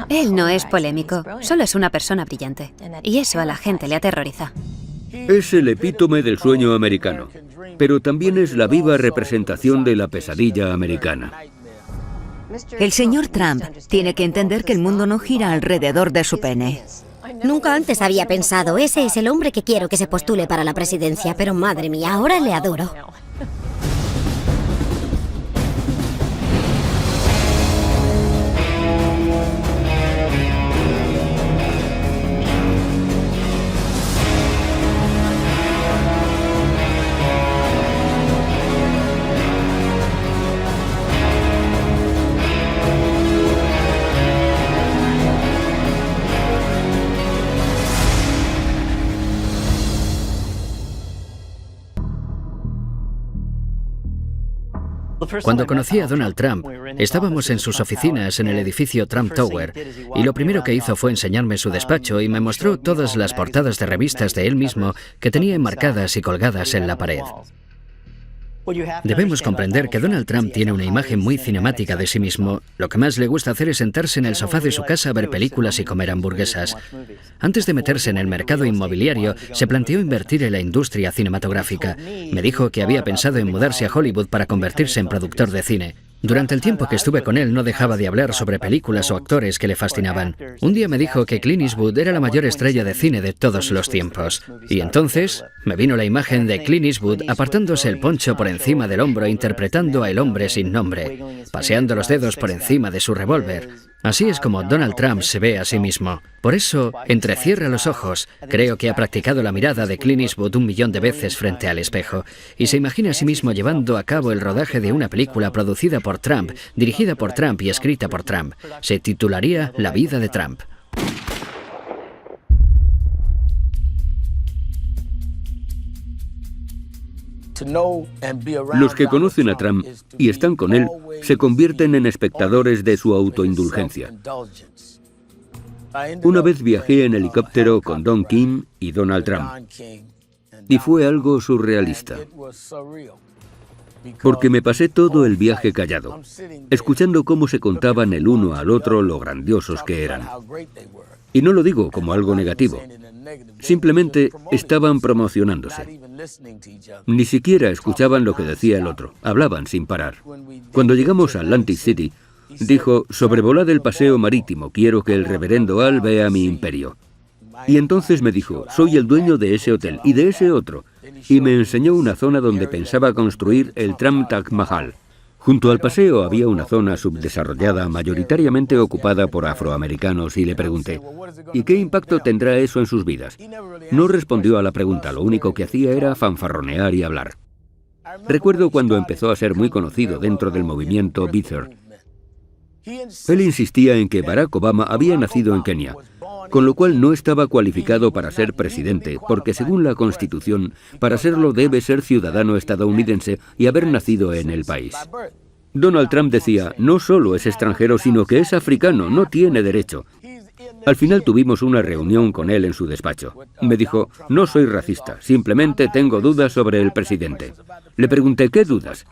Él no es polémico, solo es una persona brillante. Y eso a la gente le aterroriza. Es el epítome del sueño americano, pero también es la viva representación de la pesadilla americana. El señor Trump tiene que entender que el mundo no gira alrededor de su pene. Nunca antes había pensado, ese es el hombre que quiero que se postule para la presidencia, pero madre mía, ahora le adoro. Cuando conocí a Donald Trump, estábamos en sus oficinas en el edificio Trump Tower, y lo primero que hizo fue enseñarme su despacho y me mostró todas las portadas de revistas de él mismo que tenía enmarcadas y colgadas en la pared. Debemos comprender que Donald Trump tiene una imagen muy cinemática de sí mismo. Lo que más le gusta hacer es sentarse en el sofá de su casa a ver películas y comer hamburguesas. Antes de meterse en el mercado inmobiliario, se planteó invertir en la industria cinematográfica. Me dijo que había pensado en mudarse a Hollywood para convertirse en productor de cine. Durante el tiempo que estuve con él no dejaba de hablar sobre películas o actores que le fascinaban. Un día me dijo que Clint Eastwood era la mayor estrella de cine de todos los tiempos. Y entonces me vino la imagen de Clint Eastwood apartándose el poncho por encima del hombro interpretando a El hombre sin nombre, paseando los dedos por encima de su revólver. Así es como Donald Trump se ve a sí mismo. Por eso, entrecierra los ojos. Creo que ha practicado la mirada de Clint Eastwood 1.000.000 de veces frente al espejo. Y se imagina a sí mismo llevando a cabo el rodaje de una película producida por Trump, dirigida por Trump y escrita por Trump. Se titularía La vida de Trump. Los que conocen a Trump y están con él se convierten en espectadores de su autoindulgencia. Una vez viajé en helicóptero con Don King y Donald Trump y fue algo surrealista, porque me pasé todo el viaje callado, escuchando cómo se contaban el uno al otro lo grandiosos que eran. Y no lo digo como algo negativo, simplemente estaban promocionándose. Ni siquiera escuchaban lo que decía el otro, hablaban sin parar. Cuando llegamos a Atlantic City, dijo, sobrevolad el paseo marítimo, quiero que el reverendo Al vea mi imperio. Y entonces me dijo, soy el dueño de ese hotel y de ese otro, y me enseñó una zona donde pensaba construir el Trump Taj Mahal. Junto al paseo había una zona subdesarrollada, mayoritariamente ocupada por afroamericanos, y le pregunté, ¿y qué impacto tendrá eso en sus vidas? No respondió a la pregunta, lo único que hacía era fanfarronear y hablar. Recuerdo cuando empezó a ser muy conocido dentro del movimiento Birther. Él insistía en que Barack Obama había nacido en Kenia, con lo cual no estaba cualificado para ser presidente, porque según la Constitución, para serlo debe ser ciudadano estadounidense y haber nacido en el país. Donald Trump decía, no solo es extranjero, sino que es africano, no tiene derecho. Al final tuvimos una reunión con él en su despacho. Me dijo, no soy racista, simplemente tengo dudas sobre el presidente. Le pregunté, ¿qué dudas?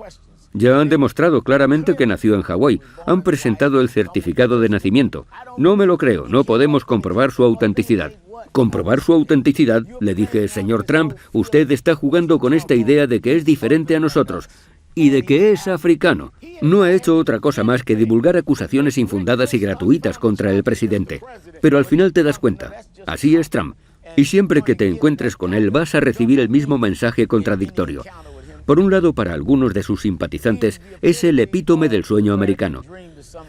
Ya han demostrado claramente que nació en Hawái. Han presentado el certificado de nacimiento. No me lo creo, no podemos comprobar su autenticidad. ¿Comprobar su autenticidad? Le dije, señor Trump, usted está jugando con esta idea de que es diferente a nosotros y de que es africano. No ha hecho otra cosa más que divulgar acusaciones infundadas y gratuitas contra el presidente. Pero al final te das cuenta, así es Trump. Y siempre que te encuentres con él vas a recibir el mismo mensaje contradictorio. Por un lado, para algunos de sus simpatizantes, es el epítome del sueño americano.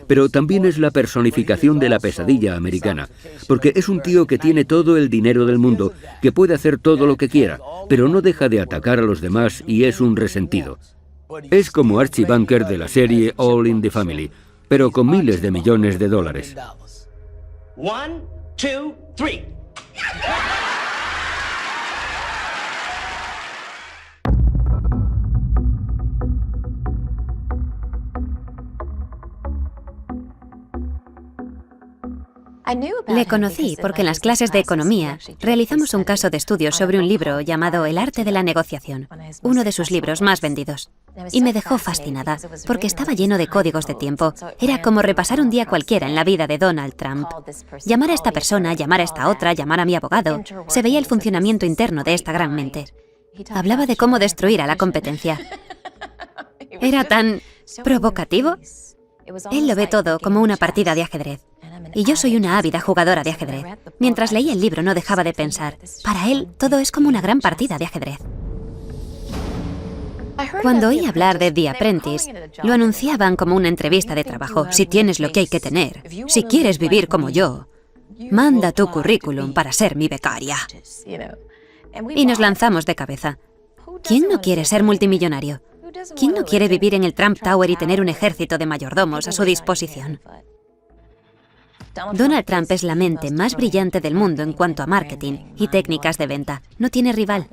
Pero también es la personificación de la pesadilla americana, porque es un tío que tiene todo el dinero del mundo, que puede hacer todo lo que quiera, pero no deja de atacar a los demás y es un resentido. Es como Archie Bunker de la serie All in the Family, pero con miles de millones de dólares. 1, 2, 3. Le conocí porque en las clases de economía realizamos un caso de estudio sobre un libro llamado El arte de la negociación, uno de sus libros más vendidos. Y me dejó fascinada, porque estaba lleno de códigos de tiempo. Era como repasar un día cualquiera en la vida de Donald Trump. Llamar a esta persona, llamar a esta otra, llamar a mi abogado. Se veía el funcionamiento interno de esta gran mente. Hablaba de cómo destruir a la competencia. Era tan provocativo. Él lo ve todo como una partida de ajedrez. Y yo soy una ávida jugadora de ajedrez. Mientras leía el libro no dejaba de pensar. Para él, todo es como una gran partida de ajedrez. Cuando oí hablar de The Apprentice, lo anunciaban como una entrevista de trabajo. Si tienes lo que hay que tener, si quieres vivir como yo, manda tu currículum para ser mi becaria. Y nos lanzamos de cabeza. ¿Quién no quiere ser multimillonario? ¿Quién no quiere vivir en el Trump Tower y tener un ejército de mayordomos a su disposición? Donald Trump es la mente más brillante del mundo en cuanto a marketing y técnicas de venta. No tiene rival.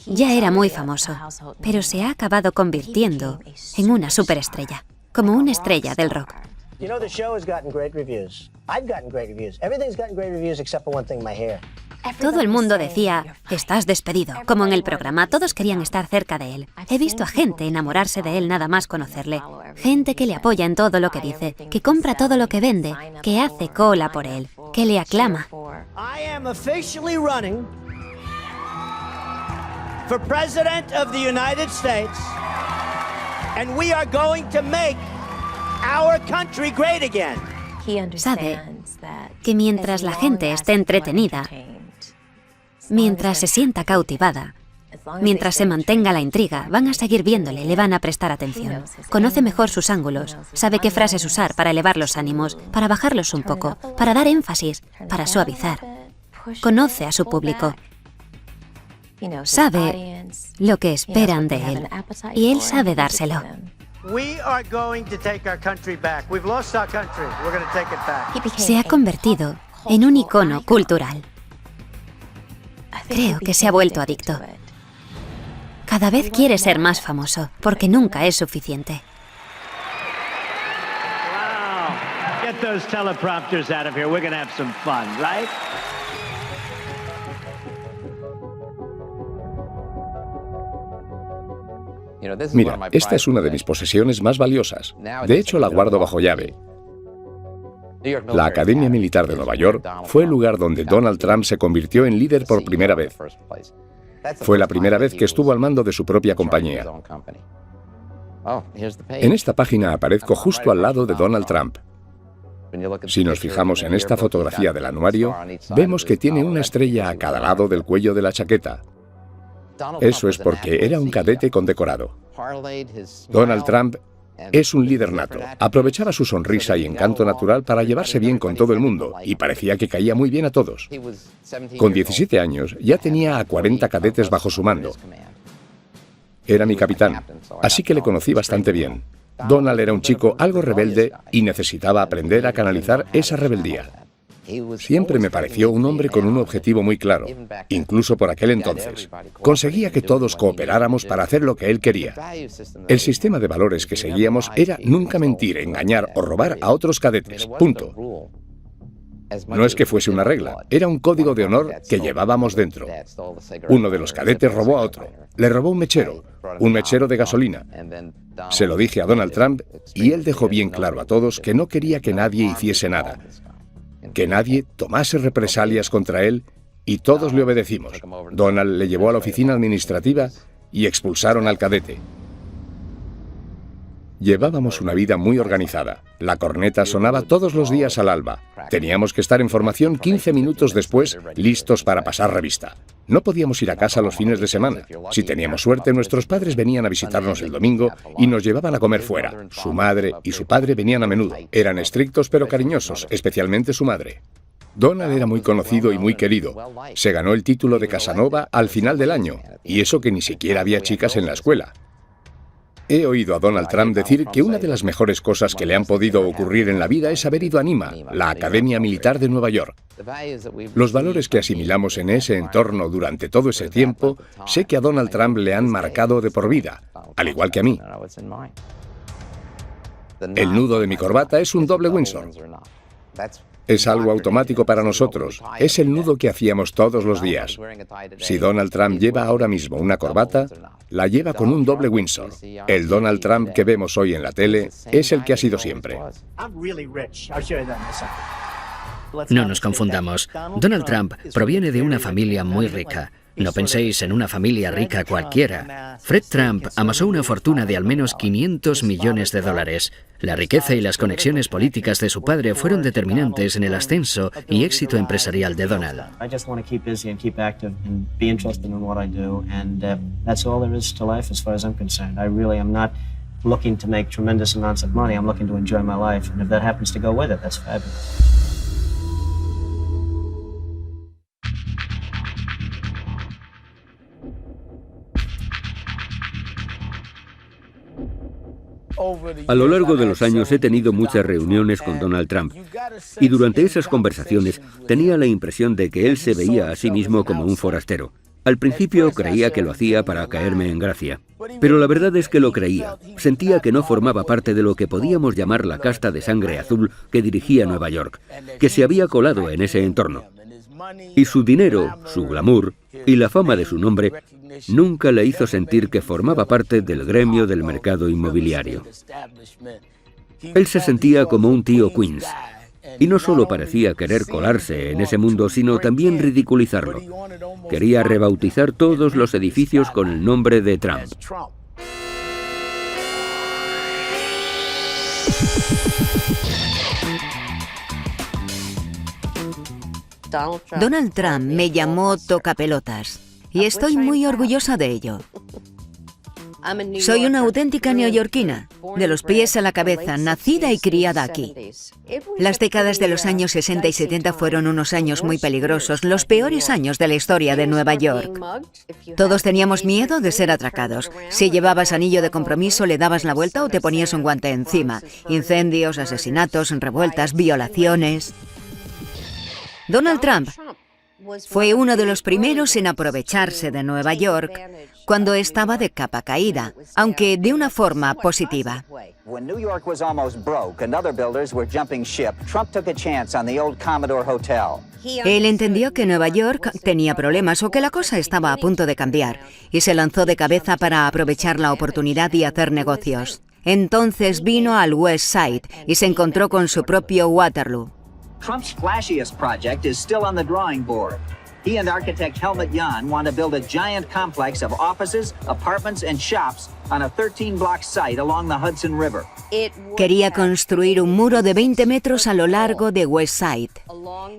Ya era muy famoso, pero se ha acabado convirtiendo en una superestrella, como una estrella del rock. You know, the show has gotten great reviews. I've gotten great reviews. Everything's gotten great reviews except for one thing, my hair. Todo el mundo decía, estás despedido, como en el programa, todos querían estar cerca de él. He visto a gente enamorarse de él nada más conocerle. Gente que le apoya en todo lo que dice, que compra todo lo que vende, que hace cola por él, que le aclama. I am officially running for President of the United States, and we are going to make our country great again. Sabe que mientras la gente esté entretenida, mientras se sienta cautivada, mientras se mantenga la intriga, van a seguir viéndole, le van a prestar atención. Conoce mejor sus ángulos, sabe qué frases usar para elevar los ánimos, para bajarlos un poco, para dar énfasis, para suavizar. Conoce a su público. Sabe lo que esperan de él y él sabe dárselo. We are going to take our country back. We've lost our country. We're going to take it back. Se ha convertido en un icono cultural. Creo que se ha vuelto adicto. Cada vez quiere ser más famoso, porque nunca es suficiente. Wow. Get those teleprompters out of here. We're going to have some fun, right? Mira, esta es una de mis posesiones más valiosas. De hecho, la guardo bajo llave. La Academia Militar de Nueva York fue el lugar donde Donald Trump se convirtió en líder por primera vez. Fue la primera vez que estuvo al mando de su propia compañía. En esta página aparezco justo al lado de Donald Trump. Si nos fijamos en esta fotografía del anuario, vemos que tiene una estrella a cada lado del cuello de la chaqueta. Eso es porque era un cadete condecorado. Donald Trump es un líder nato. Aprovechaba su sonrisa y encanto natural para llevarse bien con todo el mundo, y parecía que caía muy bien a todos. Con 17 años ya tenía a 40 cadetes bajo su mando. Era mi capitán, así que le conocí bastante bien. Donald era un chico algo rebelde y necesitaba aprender a canalizar esa rebeldía. Siempre me pareció un hombre con un objetivo muy claro, incluso por aquel entonces. Conseguía que todos cooperáramos para hacer lo que él quería. El sistema de valores que seguíamos era nunca mentir, engañar o robar a otros cadetes. Punto. No es que fuese una regla, era un código de honor que llevábamos dentro. Uno de los cadetes robó a otro. Le robó un mechero de gasolina. Se lo dije a Donald Trump y él dejó bien claro a todos que no quería que nadie hiciese nada, que nadie tomase represalias contra él, y todos le obedecimos. Donald le llevó a la oficina administrativa y expulsaron al cadete. Llevábamos una vida muy organizada. La corneta sonaba todos los días al alba. Teníamos que estar en formación 15 minutos después, listos para pasar revista. No podíamos ir a casa los fines de semana. Si teníamos suerte, nuestros padres venían a visitarnos el domingo y nos llevaban a comer fuera. Su madre y su padre venían a menudo. Eran estrictos pero cariñosos, especialmente su madre. Donald era muy conocido y muy querido. Se ganó el título de Casanova al final del año, y eso que ni siquiera había chicas en la escuela. He oído a Donald Trump decir que una de las mejores cosas que le han podido ocurrir en la vida es haber ido a NIMA, la Academia Militar de Nueva York. Los valores que asimilamos en ese entorno durante todo ese tiempo, sé que a Donald Trump le han marcado de por vida, al igual que a mí. El nudo de mi corbata es un doble Windsor. Es algo automático para nosotros. Es el nudo que hacíamos todos los días. Si Donald Trump lleva ahora mismo una corbata, La lleva con un doble Windsor. El Donald Trump que vemos hoy en la tele es el que ha sido siempre. No nos confundamos. Donald Trump proviene de una familia muy rica. No penséis en una familia rica cualquiera. Fred Trump amasó una fortuna de al menos $500 millones. La riqueza y las conexiones políticas de su padre fueron determinantes en el ascenso y éxito empresarial de Donald. Looking to make tremendous amounts of money. I'm looking to enjoy my life, and if that happens to go with it, that's fabulous. A lo largo de los años he tenido muchas reuniones con Donald Trump y durante esas conversaciones tenía la impresión de que él se veía a sí mismo como un forastero. Al principio creía que lo hacía para caerme en gracia, pero la verdad es que lo creía. Sentía que no formaba parte de lo que podíamos llamar la casta de sangre azul que dirigía Nueva York, que se había colado en ese entorno. Y su dinero, su glamour y la fama de su nombre nunca le hizo sentir que formaba parte del gremio del mercado inmobiliario. Él se sentía como un tío Queens, y no solo parecía querer colarse en ese mundo, sino también ridiculizarlo. Quería rebautizar todos los edificios con el nombre de Trump. Donald Trump me llamó tocapelotas y estoy muy orgullosa de ello. Soy una auténtica neoyorquina, de los pies a la cabeza, nacida y criada aquí. Las décadas de los años 60 y 70 fueron unos años muy peligrosos, los peores años de la historia de Nueva York. Todos teníamos miedo de ser atracados. Si llevabas anillo de compromiso, le dabas la vuelta o te ponías un guante encima. Incendios, asesinatos, revueltas, violaciones. Donald Trump fue uno de los primeros en aprovecharse de Nueva York cuando estaba de capa caída, aunque de una forma positiva. When New York was almost broke and other builders were jumping ship, Trump took a chance on the old Commodore Hotel. Él entendió que Nueva York tenía problemas o que la cosa estaba a punto de cambiar y se lanzó de cabeza para aprovechar la oportunidad y hacer negocios. Entonces vino al West Side y se encontró con su propio Waterloo. Trump's flashiest project is still on the drawing board. He and architect Helmut Jahn want to build a giant complex of offices, apartments and shops on a 13-block site along the Hudson River. Quería construir un muro de 20 metros a lo largo de West Side,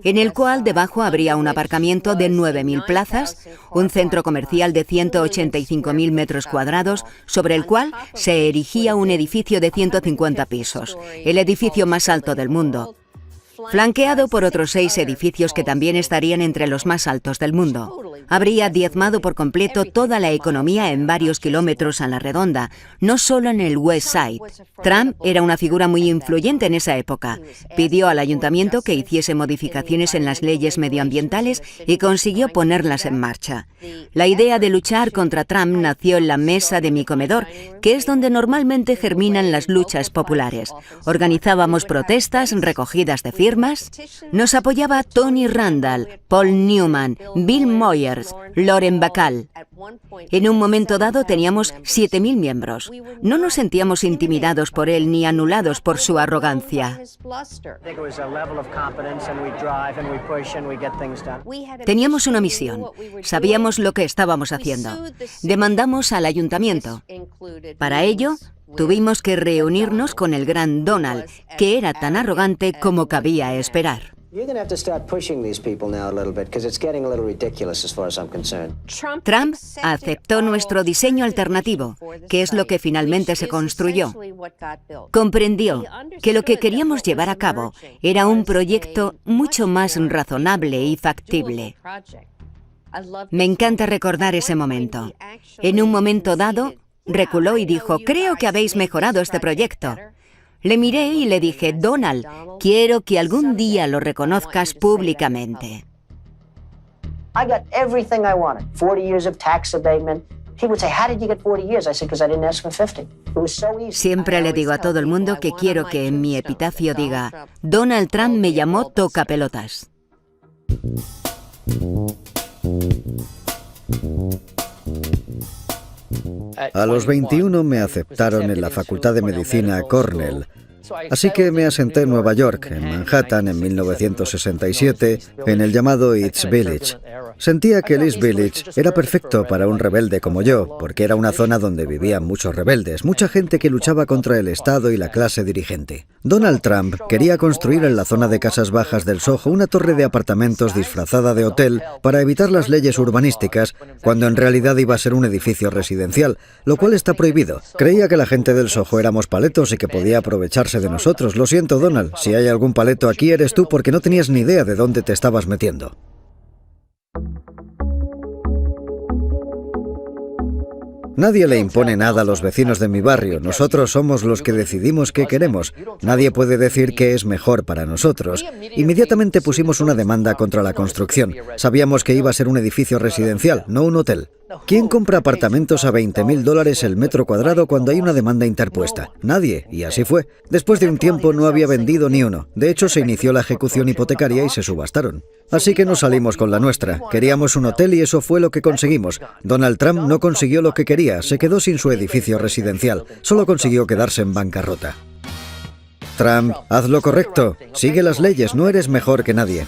en el cual debajo habría un aparcamiento de 9.000 plazas, un centro comercial de 185.000 metros cuadrados, sobre el cual se erigía un edificio de 150 pisos, el edificio más alto del mundo, flanqueado por otros 6 edificios que también estarían entre los más altos del mundo. Habría diezmado por completo toda la economía en varios kilómetros a la redonda, no solo en el West Side. Trump era una figura muy influyente en esa época. Pidió al ayuntamiento que hiciese modificaciones en las leyes medioambientales y consiguió ponerlas en marcha. La idea de luchar contra Trump nació en la mesa de mi comedor, que es donde normalmente germinan las luchas populares. Organizábamos protestas, recogidas de firmas. Nos apoyaba Tony Randall, Paul Newman, Bill Moyers, Lauren Bacall. En un momento dado teníamos 7.000 miembros. No nos sentíamos intimidados por él ni anulados por su arrogancia. Teníamos una misión. Sabíamos lo que estábamos haciendo. Demandamos al ayuntamiento. Para ello, tuvimos que reunirnos con el gran Donald, que era tan arrogante como cabía esperar. Trump aceptó nuestro diseño alternativo, que es lo que finalmente se construyó. Comprendió que lo que queríamos llevar a cabo era un proyecto mucho más razonable y factible. Me encanta recordar ese momento. En un momento dado, reculó y dijo: «Creo que habéis mejorado este proyecto». Le miré y le dije: «Donald, quiero que algún día lo reconozcas públicamente». I got everything I wanted. 40 years of tax abatement. He would say, "How did you get 40 years?" I said, "Because I didn't ask for 50." It was so easy. Siempre le digo a todo el mundo que quiero que en mi epitafio diga: «Donald Trump me llamó tocapelotas». A los 21 me aceptaron en la Facultad de Medicina Cornell. Así que me asenté en Nueva York, en Manhattan, en 1967, en el llamado East Village. Sentía que el East Village era perfecto para un rebelde como yo, porque era una zona donde vivían muchos rebeldes, mucha gente que luchaba contra el Estado y la clase dirigente. Donald Trump quería construir en la zona de casas bajas del Soho una torre de apartamentos disfrazada de hotel para evitar las leyes urbanísticas, cuando en realidad iba a ser un edificio residencial, lo cual está prohibido. Creía que la gente del Soho éramos paletos y que podía aprovecharse de nosotros. Lo siento, Donald, si hay algún paleto aquí eres tú porque no tenías ni idea de dónde te estabas metiendo. Nadie le impone nada a los vecinos de mi barrio. Nosotros somos los que decidimos qué queremos. Nadie puede decir qué es mejor para nosotros. Inmediatamente pusimos una demanda contra la construcción. Sabíamos que iba a ser un edificio residencial, no un hotel. ¿Quién compra apartamentos a $20.000 el metro cuadrado cuando hay una demanda interpuesta? Nadie, y así fue. Después de un tiempo no había vendido ni uno. De hecho, se inició la ejecución hipotecaria y se subastaron. Así que nos salimos con la nuestra. Queríamos un hotel y eso fue lo que conseguimos. Donald Trump no consiguió lo que quería, se quedó sin su edificio residencial. Solo consiguió quedarse en bancarrota. Trump, haz lo correcto. Sigue las leyes, no eres mejor que nadie.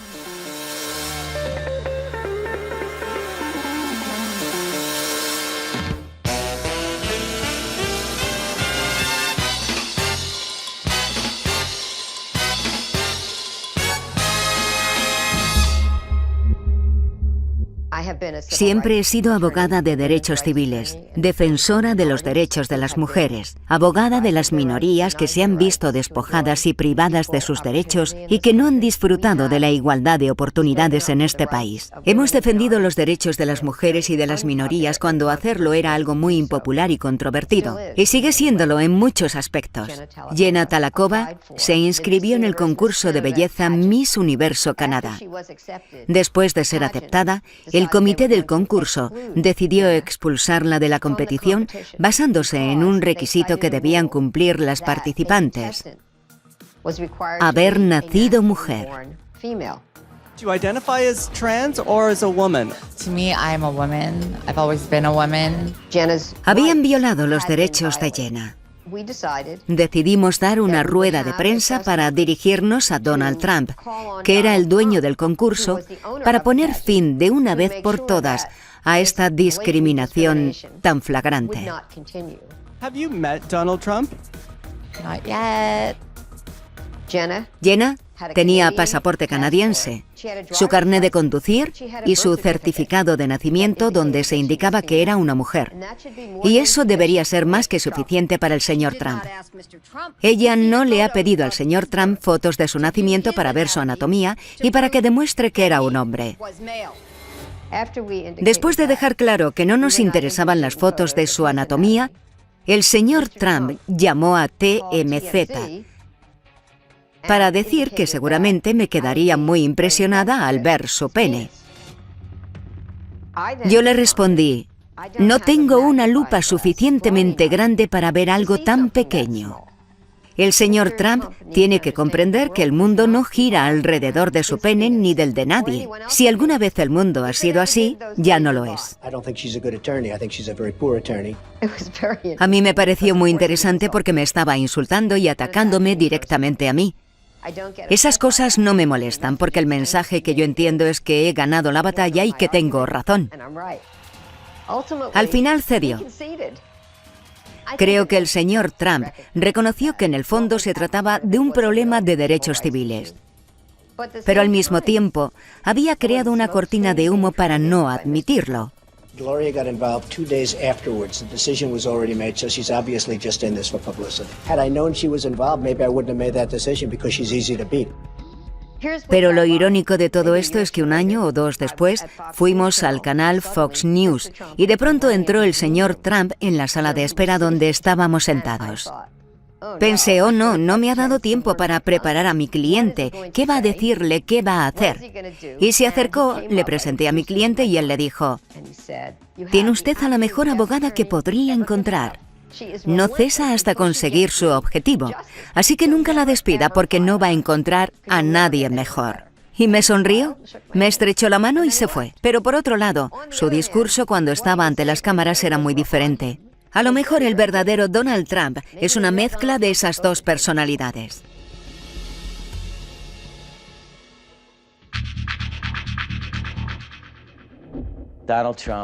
Siempre he sido abogada de derechos civiles, defensora de los derechos de las mujeres, abogada de las minorías que se han visto despojadas y privadas de sus derechos y que no han disfrutado de la igualdad de oportunidades en este país. Hemos defendido los derechos de las mujeres y de las minorías cuando hacerlo era algo muy impopular y controvertido, y sigue siéndolo en muchos aspectos. Jenna Talakova se inscribió en el concurso de belleza Miss Universo Canadá. Después de ser aceptada, el comité del concurso decidió expulsarla de la competición basándose en un requisito que debían cumplir las participantes: haber nacido mujer. Do you identify as trans or as a woman? To me, I am a woman. I've always been a woman. Habían violado los derechos de Jenna. Decidimos dar una rueda de prensa para dirigirnos a Donald Trump, que era el dueño del concurso, para poner fin de una vez por todas a esta discriminación tan flagrante. Have you met Donald Trump? Not yet. Jenna tenía pasaporte canadiense, su carné de conducir y su certificado de nacimiento donde se indicaba que era una mujer. Y eso debería ser más que suficiente para el señor Trump. Ella no le ha pedido al señor Trump fotos de su nacimiento para ver su anatomía y para que demuestre que era un hombre. Después de dejar claro que no nos interesaban las fotos de su anatomía, el señor Trump llamó a TMZ para decir que seguramente me quedaría muy impresionada al ver su pene. Yo le respondí: no tengo una lupa suficientemente grande para ver algo tan pequeño. El señor Trump tiene que comprender que el mundo no gira alrededor de su pene ni del de nadie. Si alguna vez el mundo ha sido así, ya no lo es. A mí me pareció muy interesante porque me estaba insultando y atacándome directamente a mí. Esas cosas no me molestan porque el mensaje que yo entiendo es que he ganado la batalla y que tengo razón. Al final cedió. Creo que el señor Trump reconoció que en el fondo se trataba de un problema de derechos civiles. Pero al mismo tiempo, había creado una cortina de humo para no admitirlo. Gloria got involved 2 days afterwards. The decision was already made, so she's obviously just in this for publicity. Had I known she was involved, maybe I wouldn't have made that decision because she's easy to beat. Pero lo irónico de todo esto es que un año o dos después fuimos al canal Fox News y de pronto entró el señor Trump en la sala de espera donde estábamos sentados. Pensé, oh no, no me ha dado tiempo para preparar a mi cliente. ¿Qué va a decirle? ¿Qué va a hacer? Y se acercó, le presenté a mi cliente y él le dijo: tiene usted a la mejor abogada que podría encontrar. No cesa hasta conseguir su objetivo, así que nunca la despida porque no va a encontrar a nadie mejor. Y me sonrió, me estrechó la mano y se fue. Pero por otro lado, su discurso cuando estaba ante las cámaras era muy diferente. A lo mejor el verdadero Donald Trump es una mezcla de esas dos personalidades.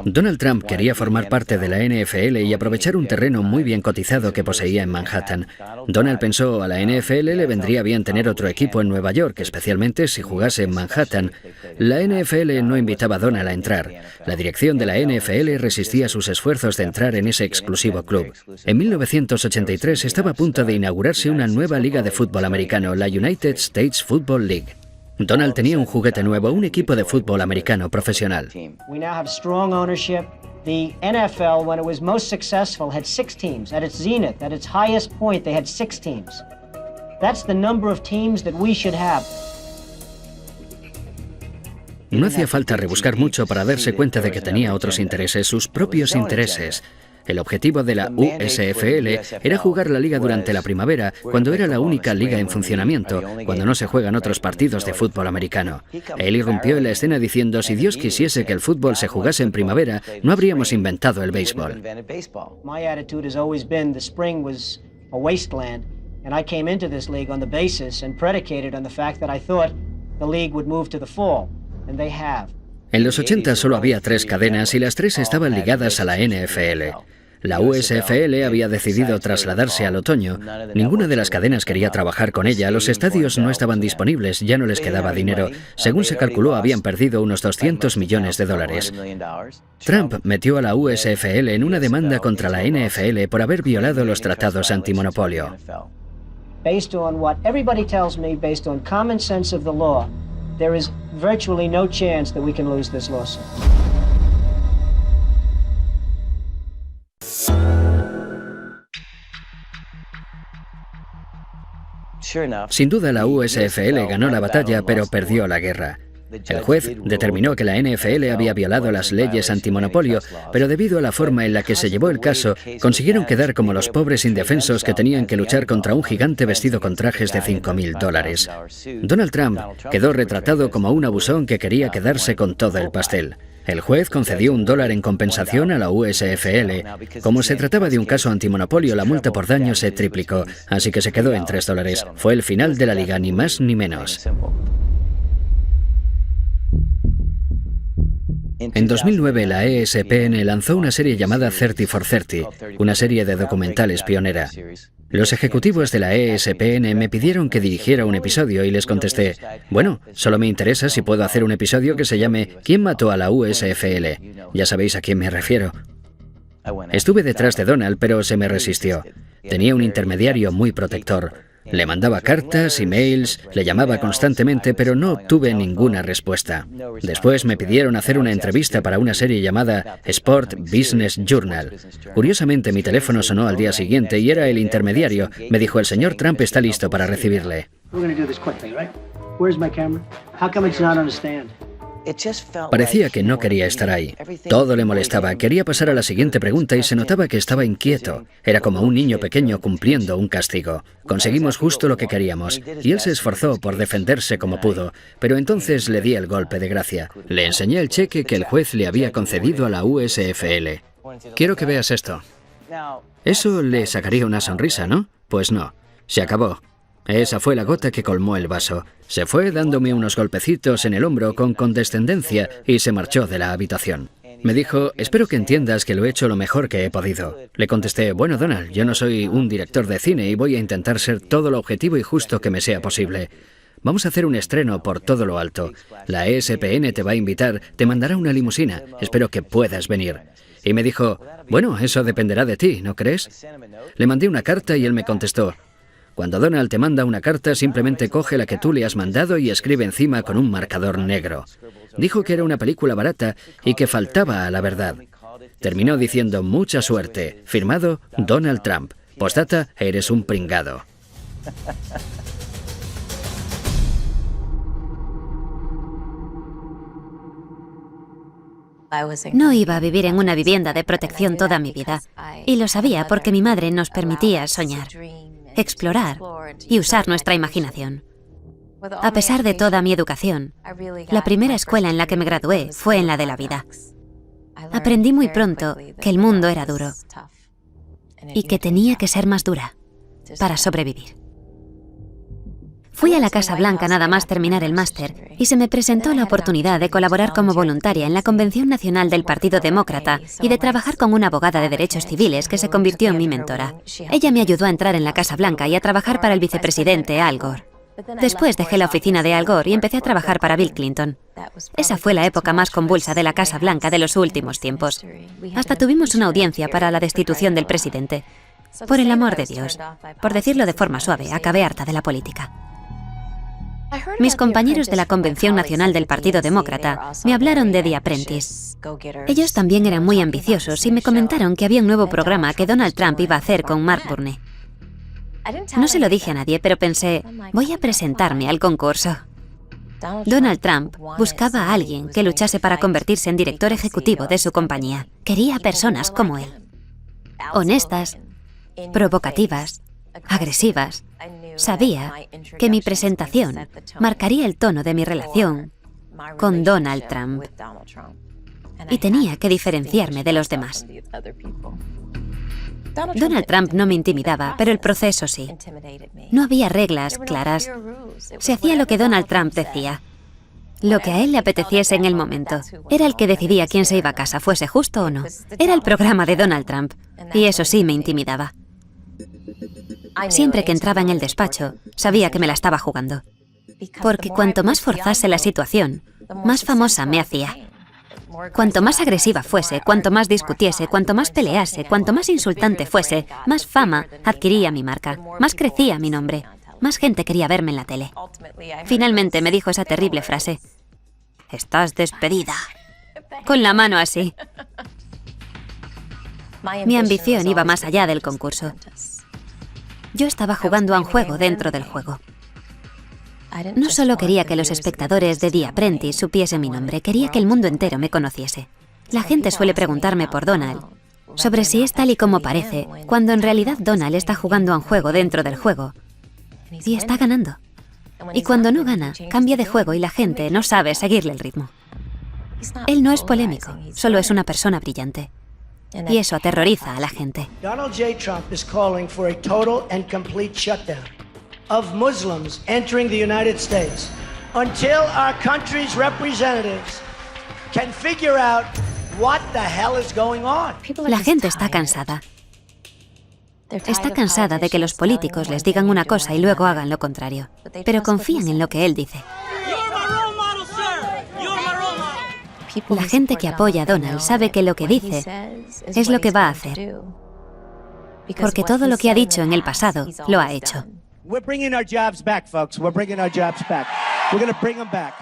Donald Trump quería formar parte de la NFL y aprovechar un terreno muy bien cotizado que poseía en Manhattan. Donald pensó, a la NFL le vendría bien tener otro equipo en Nueva York, especialmente si jugase en Manhattan. La NFL no invitaba a Donald a entrar. La dirección de la NFL resistía sus esfuerzos de entrar en ese exclusivo club. En 1983 estaba a punto de inaugurarse una nueva liga de fútbol americano, la United States Football League. Donald tenía un juguete nuevo, un equipo de fútbol americano profesional. We now have strong ownership. The NFL, when it was most successful, had 6 teams. At its zenith, at its highest point, they had 6 teams. That's the number of teams that we should have. No hacía falta rebuscar mucho para darse cuenta de que tenía otros intereses, sus propios intereses. El objetivo de la USFL era jugar la liga durante la primavera, cuando era la única liga en funcionamiento, cuando no se juegan otros partidos de fútbol americano. Él irrumpió en la escena diciendo, si Dios quisiese que el fútbol se jugase en primavera, no habríamos inventado el béisbol. My attitude has always been the spring was a wasteland, and I came into this league on the basis and predicated on the fact that I thought the league would move to the fall, and they have. En los 80 solo había 3 cadenas y las 3 estaban ligadas a la NFL. La USFL había decidido trasladarse al otoño. Ninguna de las cadenas quería trabajar con ella, los estadios no estaban disponibles, ya no les quedaba dinero. Según se calculó, habían perdido unos $200 millones. Trump metió a la USFL en una demanda contra la NFL por haber violado los tratados antimonopolio. Based on what everybody tells me, based on common sense of the law, there is virtually no chance that we can lose this lawsuit. Sin duda la USFL ganó la batalla, pero perdió la guerra. El juez determinó que la NFL había violado las leyes antimonopolio, pero debido a la forma en la que se llevó el caso, consiguieron quedar como los pobres indefensos que tenían que luchar contra un gigante vestido con trajes de $5.000. Donald Trump quedó retratado como un abusón que quería quedarse con todo el pastel. El juez concedió $1 en compensación a la USFL. Como se trataba de un caso antimonopolio, la multa por daño se triplicó, así que se quedó en $3. Fue el final de la liga, ni más ni menos. En 2009, la ESPN lanzó una serie llamada 30 for 30, una serie de documentales pionera. Los ejecutivos de la ESPN me pidieron que dirigiera un episodio y les contesté, bueno, solo me interesa si puedo hacer un episodio que se llame ¿Quién mató a la USFL? Ya sabéis a quién me refiero. Estuve detrás de Donald, pero se me resistió. Tenía un intermediario muy protector. Le mandaba cartas, emails, le llamaba constantemente, pero no obtuve ninguna respuesta. Después me pidieron hacer una entrevista para una serie llamada Sport Business Journal. Curiosamente, mi teléfono sonó al día siguiente y era el intermediario. Me dijo, el señor Trump está listo para recibirle. Parecía que no quería estar ahí. Todo le molestaba. Quería pasar a la siguiente pregunta y se notaba que estaba inquieto. Era como un niño pequeño cumpliendo un castigo. Conseguimos justo lo que queríamos, y él se esforzó por defenderse como pudo, pero entonces le di el golpe de gracia. Le enseñé el cheque que el juez le había concedido a la USFL. Quiero que veas esto. Eso le sacaría una sonrisa, ¿no? Pues no. Se acabó. Esa fue la gota que colmó el vaso. Se fue dándome unos golpecitos en el hombro con condescendencia y se marchó de la habitación. Me dijo, espero que entiendas que lo he hecho lo mejor que he podido. Le contesté, bueno, Donald, yo no soy un director de cine y voy a intentar ser todo lo objetivo y justo que me sea posible. Vamos a hacer un estreno por todo lo alto. La ESPN te va a invitar, te mandará una limusina. Espero que puedas venir. Y me dijo, bueno, eso dependerá de ti, ¿no crees? Le mandé una carta y él me contestó, cuando Donald te manda una carta, simplemente coge la que tú le has mandado y escribe encima con un marcador negro. Dijo que era una película barata y que faltaba a la verdad. Terminó diciendo mucha suerte. Firmado Donald Trump. Postdata, eres un pringado. No iba a vivir en una vivienda de protección toda mi vida. Y lo sabía porque mi madre nos permitía soñar, explorar y usar nuestra imaginación. A pesar de toda mi educación, la primera escuela en la que me gradué fue en la de la vida. Aprendí muy pronto que el mundo era duro. y que tenía que ser más dura para sobrevivir. Fui a la Casa Blanca nada más terminar el máster y se me presentó la oportunidad de colaborar como voluntaria en la Convención Nacional del Partido Demócrata y de trabajar con una abogada de derechos civiles que se convirtió en mi mentora. Ella me ayudó a entrar en la Casa Blanca y a trabajar para el vicepresidente Al Gore. Después dejé la oficina de Al Gore y empecé a trabajar para Bill Clinton. Esa fue la época más convulsa de la Casa Blanca de los últimos tiempos. Hasta tuvimos una audiencia para la destitución del presidente. Por el amor de Dios, por decirlo de forma suave, acabé harta de la política. Mis compañeros de la Convención Nacional del Partido Demócrata me hablaron de The Apprentice. Ellos también eran muy ambiciosos y me comentaron que había un nuevo programa que Donald Trump iba a hacer con Mark Burney. No se lo dije a nadie, pero pensé, voy a presentarme al concurso. Donald Trump buscaba a alguien que luchase para convertirse en director ejecutivo de su compañía. Quería personas como él. Honestas, provocativas, agresivas. Sabía que mi presentación marcaría el tono de mi relación con Donald Trump y tenía que diferenciarme de los demás. Donald Trump no me intimidaba, pero el proceso sí. No había reglas claras. Se hacía lo que Donald Trump decía. Lo que a él le apeteciese en el momento. Era el que decidía quién se iba a casa, fuese justo o no. Era el programa de Donald Trump, y eso sí me intimidaba. Siempre que entraba en el despacho, sabía que me la estaba jugando. Porque cuanto más forzase la situación, más famosa me hacía. Cuanto más agresiva fuese, cuanto más discutiese, cuanto más pelease, cuanto más insultante fuese, más fama adquiría mi marca, más crecía mi nombre, más gente quería verme en la tele. Finalmente me dijo esa terrible frase: «Estás despedida», con la mano así. Mi ambición iba más allá del concurso. Yo estaba jugando a un juego dentro del juego. No solo quería que los espectadores de The Apprentice supiesen mi nombre, quería que el mundo entero me conociese. La gente suele preguntarme por Donald, sobre si es tal y como parece, cuando en realidad Donald está jugando a un juego dentro del juego y está ganando. Y cuando no gana, cambia de juego y la gente no sabe seguirle el ritmo. Él no es polémico, solo es una persona brillante. Y eso aterroriza a la gente. Donald J. Trump is calling for a total and complete shutdown of Muslims entering the United States until our country's representatives can figure out what the hell is going on. La gente está cansada. Está cansada de que los políticos les digan una cosa y luego hagan lo contrario. Pero confían en lo que él dice. La gente que apoya a Donald sabe que lo que dice es lo que va a hacer. Porque todo lo que ha dicho en el pasado lo ha hecho. We're bringing our jobs back, folks. We're bringing our jobs back. We're going to bring them back.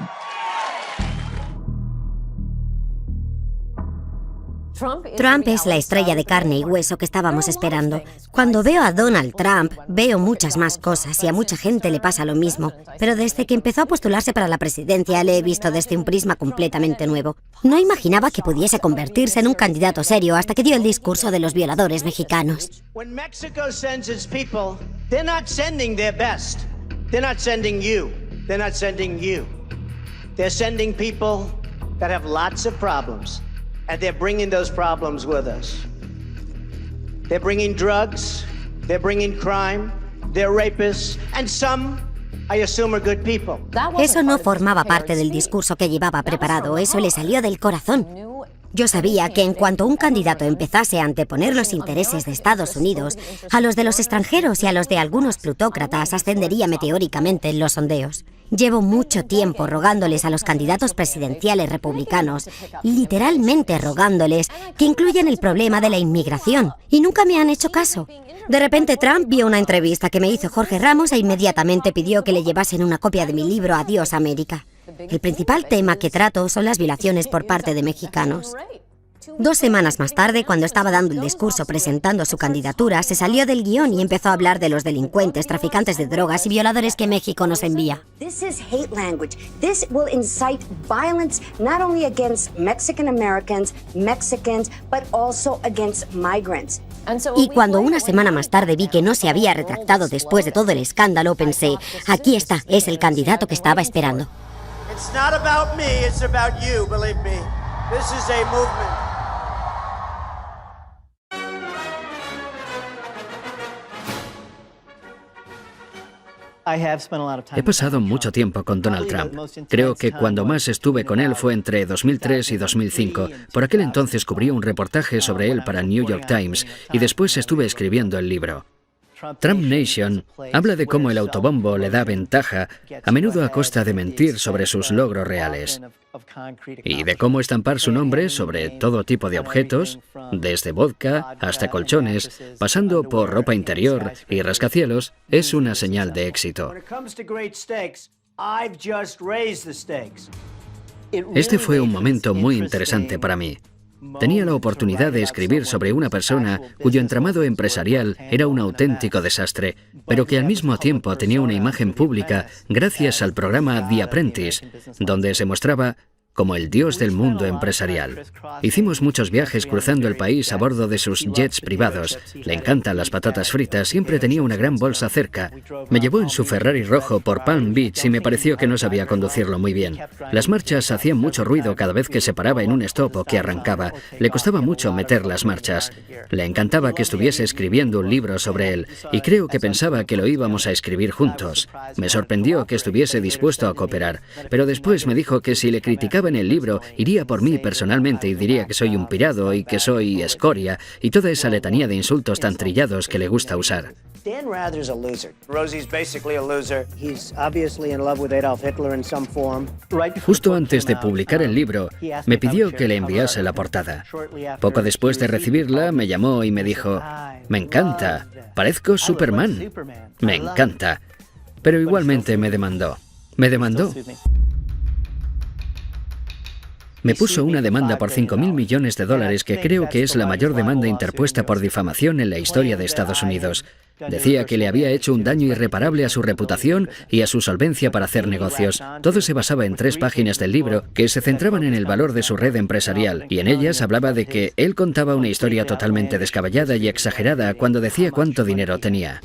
Trump es la estrella de carne y hueso que estábamos esperando. Cuando veo a Donald Trump, veo muchas más cosas y a mucha gente le pasa lo mismo. Pero desde que empezó a postularse para la presidencia, le he visto desde un prisma completamente nuevo. No imaginaba que pudiese convertirse en un candidato serio hasta que dio el discurso de los violadores mexicanos. When Mexico sends its people, they're not sending their best. They're not sending you. They're not sending you. They're sending people that have lots of problems. And they're bringing those problems with us. They're bringing drugs, they're bringing crime, they're rapists, and some, I assume, are good people. Eso no formaba parte del discurso que llevaba preparado, eso le salió del corazón. Yo sabía que en cuanto un candidato empezase a anteponer los intereses de Estados Unidos a los de los extranjeros y a los de algunos plutócratas, ascendería meteóricamente en los sondeos. Llevo mucho tiempo rogándoles a los candidatos presidenciales republicanos, literalmente rogándoles, que incluyan el problema de la inmigración, y nunca me han hecho caso. De repente Trump vio una entrevista que me hizo Jorge Ramos e inmediatamente pidió que le llevasen una copia de mi libro Adiós América. El principal tema que trato son las violaciones por parte de mexicanos. 2 semanas más tarde, cuando estaba dando el discurso presentando su candidatura, se salió del guión y empezó a hablar de los delincuentes, traficantes de drogas y violadores que México nos envía. This is hate language. This will incite violence not only against Mexican Americans, Mexicans, but also against migrants. Y cuando una semana más tarde vi que no se había retractado después de todo el escándalo, pensé, aquí está, es el candidato que estaba esperando. It's not about me, it's about you, believe me. This is a movement. He pasado mucho tiempo con Donald Trump. Creo que cuando más estuve con él fue entre 2003 y 2005. Por aquel entonces cubrí un reportaje sobre él para New York Times y después estuve escribiendo el libro. Trump Nation habla de cómo el autobombo le da ventaja, a menudo a costa de mentir sobre sus logros reales, y de cómo estampar su nombre sobre todo tipo de objetos, desde vodka hasta colchones, pasando por ropa interior y rascacielos, es una señal de éxito. Este fue un momento muy interesante para mí. Tenía la oportunidad de escribir sobre una persona cuyo entramado empresarial era un auténtico desastre, pero que al mismo tiempo tenía una imagen pública gracias al programa The Apprentice, donde se mostraba como el dios del mundo empresarial. Hicimos muchos viajes cruzando el país a bordo de sus jets privados. Le encantan las patatas fritas, siempre tenía una gran bolsa cerca. Me llevó en su Ferrari rojo por Palm Beach y me pareció que no sabía conducirlo muy bien. Las marchas hacían mucho ruido cada vez que se paraba en un stop o que arrancaba. Le costaba mucho meter las marchas. Le encantaba que estuviese escribiendo un libro sobre él y creo que pensaba que lo íbamos a escribir juntos. Me sorprendió que estuviese dispuesto a cooperar, pero después me dijo que si le criticaba en el libro, iría por mí personalmente y diría que soy un pirado y que soy escoria y toda esa letanía de insultos tan trillados que le gusta usar. Dan Rather's a loser. Rosie's basically a loser. He's obviously in love with Adolf Hitler in some form. Justo antes de publicar el libro, me pidió que le enviase la portada. Poco después de recibirla, me llamó y me dijo, «Me encanta, parezco Superman, me encanta». Pero igualmente me demandó. Me demandó. Me puso una demanda por $5.000 millones que creo que es la mayor demanda interpuesta por difamación en la historia de Estados Unidos. Decía que le había hecho un daño irreparable a su reputación y a su solvencia para hacer negocios. Todo se basaba en 3 páginas del libro que se centraban en el valor de su red empresarial, y en ellas hablaba de que él contaba una historia totalmente descabellada y exagerada cuando decía cuánto dinero tenía.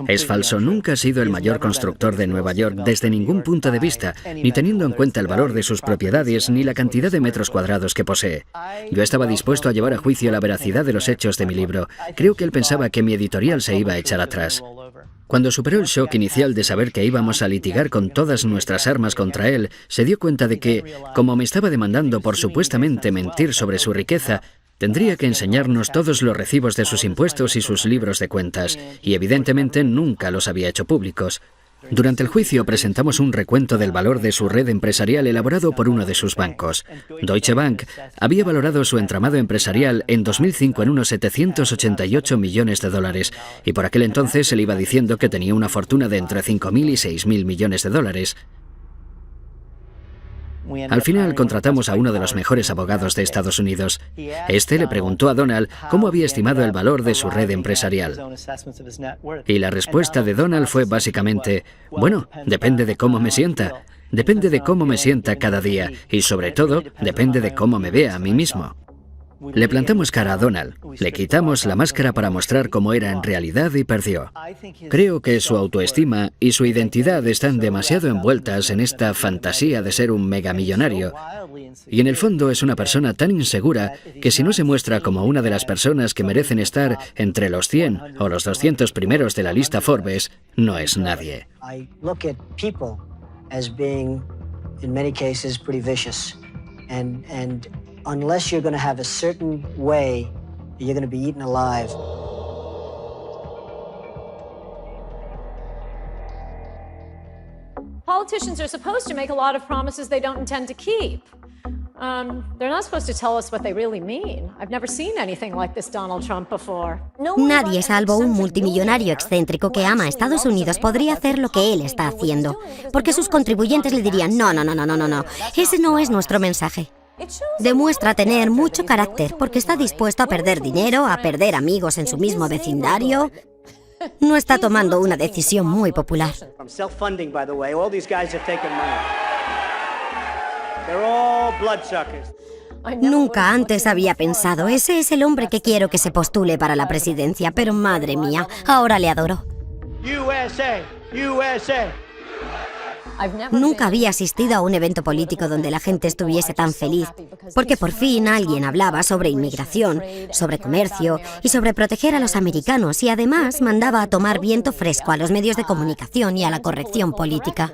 Es falso, nunca ha sido el mayor constructor de Nueva York desde ningún punto de vista, ni teniendo en cuenta el valor de sus propiedades ni la cantidad de metros cuadrados que posee. Yo estaba dispuesto a llevar a juicio la veracidad de los hechos de mi libro. Creo que él pensaba que mi editorial se iba a echar atrás. Cuando superó el shock inicial de saber que íbamos a litigar con todas nuestras armas contra él, se dio cuenta de que, como me estaba demandando por supuestamente mentir sobre su riqueza, tendría que enseñarnos todos los recibos de sus impuestos y sus libros de cuentas, y evidentemente nunca los había hecho públicos. Durante el juicio presentamos un recuento del valor de su red empresarial elaborado por uno de sus bancos. Deutsche Bank había valorado su entramado empresarial en 2005 en unos $788 millones, y por aquel entonces él iba diciendo que tenía una fortuna de entre $5.000 y $6.000 millones. Al final contratamos a uno de los mejores abogados de Estados Unidos. Este le preguntó a Donald cómo había estimado el valor de su red empresarial. Y la respuesta de Donald fue básicamente, bueno, depende de cómo me sienta. Depende de cómo me sienta cada día y sobre todo, depende de cómo me vea a mí mismo. Le plantamos cara a Donald, le quitamos la máscara para mostrar cómo era en realidad y perdió. Creo que su autoestima y su identidad están demasiado envueltas en esta fantasía de ser un megamillonario. Y en el fondo es una persona tan insegura que si no se muestra como una de las personas que merecen estar entre los 100 o los 200 primeros de la lista Forbes, no es nadie. Unless you're going to have a certain way, you're going to be eaten alive. Politicians are supposed to make a lot of promises they don't intend to keep. They're not supposed to tell us what they really mean. I've never seen anything like this Donald Trump before. Nadie, salvo un multimillonario excéntrico que ama a Estados Unidos, podría hacer lo que él está haciendo. Porque sus contribuyentes le dirían, no, ese no es nuestro mensaje. Demuestra tener mucho carácter porque está dispuesto a perder dinero, a perder amigos en su mismo vecindario. No está tomando una decisión muy popular. Nunca antes había pensado, ese es el hombre que quiero que se postule para la presidencia, pero madre mía, ahora le adoro. USA, USA. Nunca había asistido a un evento político donde la gente estuviese tan feliz, porque por fin alguien hablaba sobre inmigración, sobre comercio y sobre proteger a los americanos, y además mandaba a tomar viento fresco a los medios de comunicación y a la corrección política.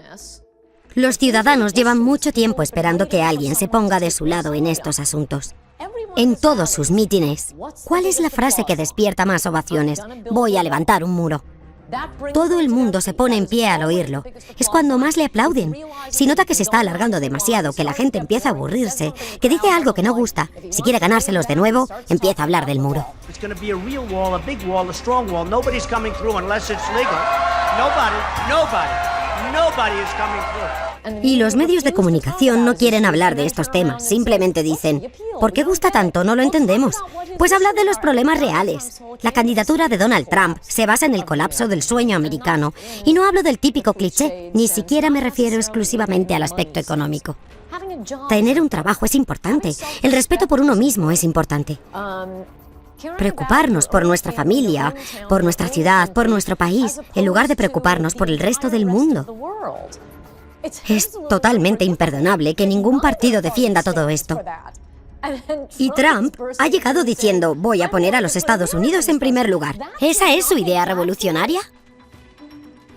Los ciudadanos llevan mucho tiempo esperando que alguien se ponga de su lado en estos asuntos. En todos sus mítines, ¿cuál es la frase que despierta más ovaciones? Voy a levantar un muro. Todo el mundo se pone en pie al oírlo. Es cuando más le aplauden. Si nota que se está alargando demasiado, que la gente empieza a aburrirse, que dice algo que no gusta, si quiere ganárselos de nuevo, empieza a hablar del muro. Y los medios de comunicación no quieren hablar de estos temas, simplemente dicen, ¿por qué gusta tanto? No lo entendemos. Pues hablad de los problemas reales. La candidatura de Donald Trump se basa en el colapso del sueño americano. Y no hablo del típico cliché, ni siquiera me refiero exclusivamente al aspecto económico. Tener un trabajo es importante, el respeto por uno mismo es importante. Preocuparnos por nuestra familia, por nuestra ciudad, por nuestro país, en lugar de preocuparnos por el resto del mundo. Es totalmente imperdonable que ningún partido defienda todo esto. Y Trump ha llegado diciendo, voy a poner a los Estados Unidos en primer lugar. ¿Esa es su idea revolucionaria?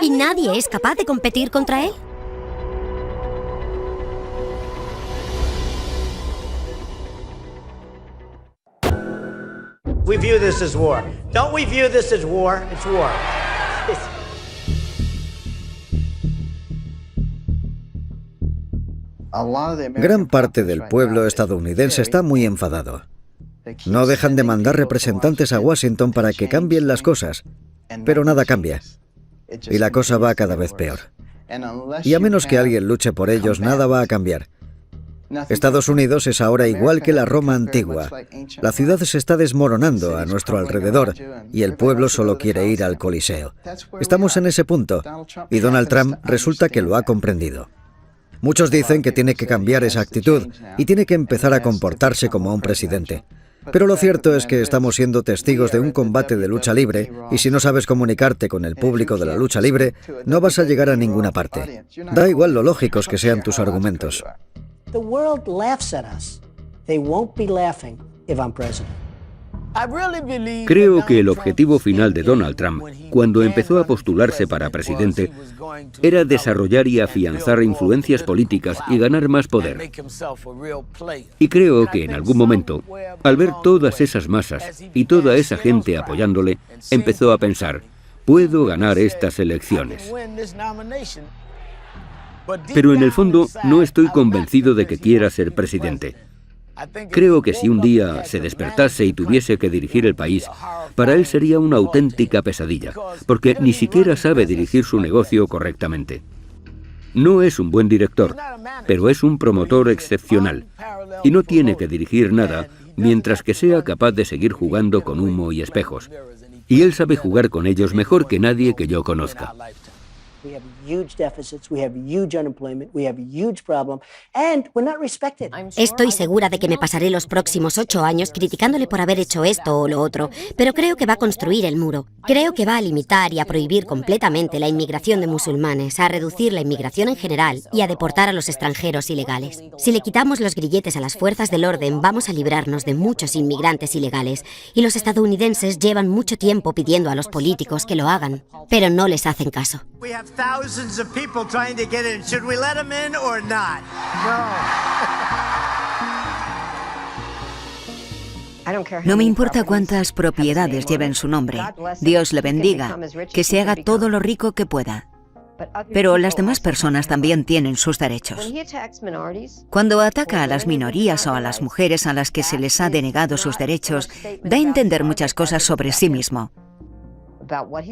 ¿Y nadie es capaz de competir contra él? We view this as war. Don't we view this as war? It's war. Gran parte del pueblo estadounidense está muy enfadado. No dejan de mandar representantes a Washington para que cambien las cosas, pero nada cambia. Y la cosa va cada vez peor. Y a menos que alguien luche por ellos, nada va a cambiar. Estados Unidos es ahora igual que la Roma antigua. La ciudad se está desmoronando a nuestro alrededor y el pueblo solo quiere ir al Coliseo. Estamos en ese punto y Donald Trump resulta que lo ha comprendido. Muchos dicen que tiene que cambiar esa actitud y tiene que empezar a comportarse como un presidente. Pero lo cierto es que estamos siendo testigos de un combate de lucha libre y si no sabes comunicarte con el público de la lucha libre, no vas a llegar a ninguna parte. Da igual lo lógicos que sean tus argumentos. The world laughs at us. They won't be laughing if I'm president. Creo que el objetivo final de Donald Trump, cuando empezó a postularse para presidente, era desarrollar y afianzar influencias políticas y ganar más poder. Y creo que en algún momento, al ver todas esas masas y toda esa gente apoyándole, empezó a pensar, puedo ganar estas elecciones. Pero en el fondo no estoy convencido de que quiera ser presidente. Creo que si un día se despertase y tuviese que dirigir el país, para él sería una auténtica pesadilla, porque ni siquiera sabe dirigir su negocio correctamente. No es un buen director, pero es un promotor excepcional, y no tiene que dirigir nada mientras que sea capaz de seguir jugando con humo y espejos. Y él sabe jugar con ellos mejor que nadie que yo conozca. We have huge deficits, we have huge unemployment, we have huge problem, and we're not respected. Estoy segura de que me pasaré los próximos 8 años criticándole por haber hecho esto o lo otro, pero creo que va a construir el muro. Creo que va a limitar y a prohibir completamente la inmigración de musulmanes, a reducir la inmigración en general y a deportar a los extranjeros ilegales. Si le quitamos los grilletes a las fuerzas del orden, vamos a librarnos de muchos inmigrantes ilegales, y los estadounidenses llevan mucho tiempo pidiendo a los políticos que lo hagan, pero no les hacen caso. We have thousands of people trying to get in. Should we let them in or not? No me importa cuántas propiedades lleven su nombre. Dios le bendiga, que se haga todo lo rico que pueda. Pero las demás personas también tienen sus derechos. Cuando ataca a las minorías o a las mujeres a las que se les ha denegado sus derechos, da a entender muchas cosas sobre sí mismo.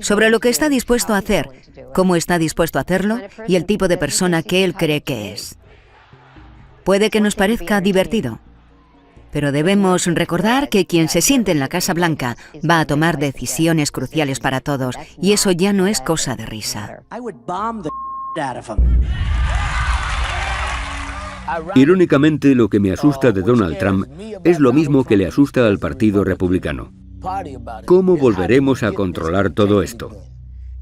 Sobre lo que está dispuesto a hacer, cómo está dispuesto a hacerlo y el tipo de persona que él cree que es. Puede que nos parezca divertido, pero debemos recordar que quien se siente en la Casa Blanca va a tomar decisiones cruciales para todos, y eso ya no es cosa de risa. Irónicamente, lo que me asusta de Donald Trump es lo mismo que le asusta al Partido Republicano. ¿Cómo volveremos a controlar todo esto?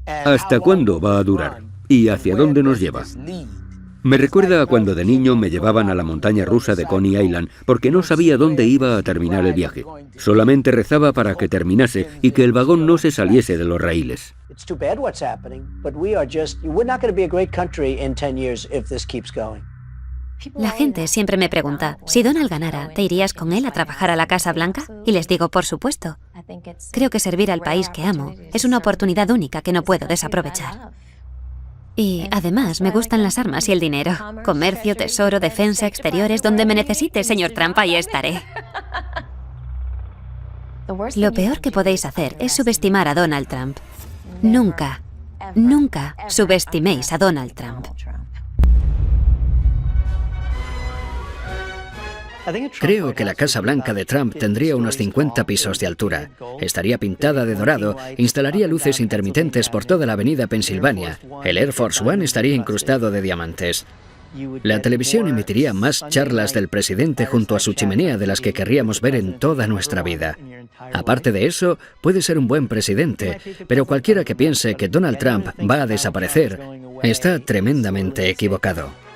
¿Hasta cuándo va a durar? y hacia dónde nos lleva. Me recuerda a cuando de niño me llevaban a la montaña rusa de Coney Island porque no sabía dónde iba a terminar el viaje. Solamente rezaba para que terminase y que el vagón no se saliese de los raíles. La gente siempre me pregunta, si Donald ganara, ¿te irías con él a trabajar a la Casa Blanca? Y les digo, por supuesto. Creo que servir al país que amo es una oportunidad única que no puedo desaprovechar. Y además me gustan las armas y el dinero. Comercio, tesoro, defensa, exteriores, donde me necesite, señor Trump, ahí estaré. Lo peor que podéis hacer es subestimar a Donald Trump. Nunca, nunca subestiméis a Donald Trump. Creo que la Casa Blanca de Trump tendría unos 50 pisos de altura. Estaría pintada de dorado, instalaría luces intermitentes por toda la avenida Pensilvania. El Air Force One estaría incrustado de diamantes. La televisión emitiría más charlas del presidente junto a su chimenea de las que querríamos ver en toda nuestra vida. Aparte de eso, puede ser un buen presidente, pero cualquiera que piense que Donald Trump va a desaparecer está tremendamente equivocado.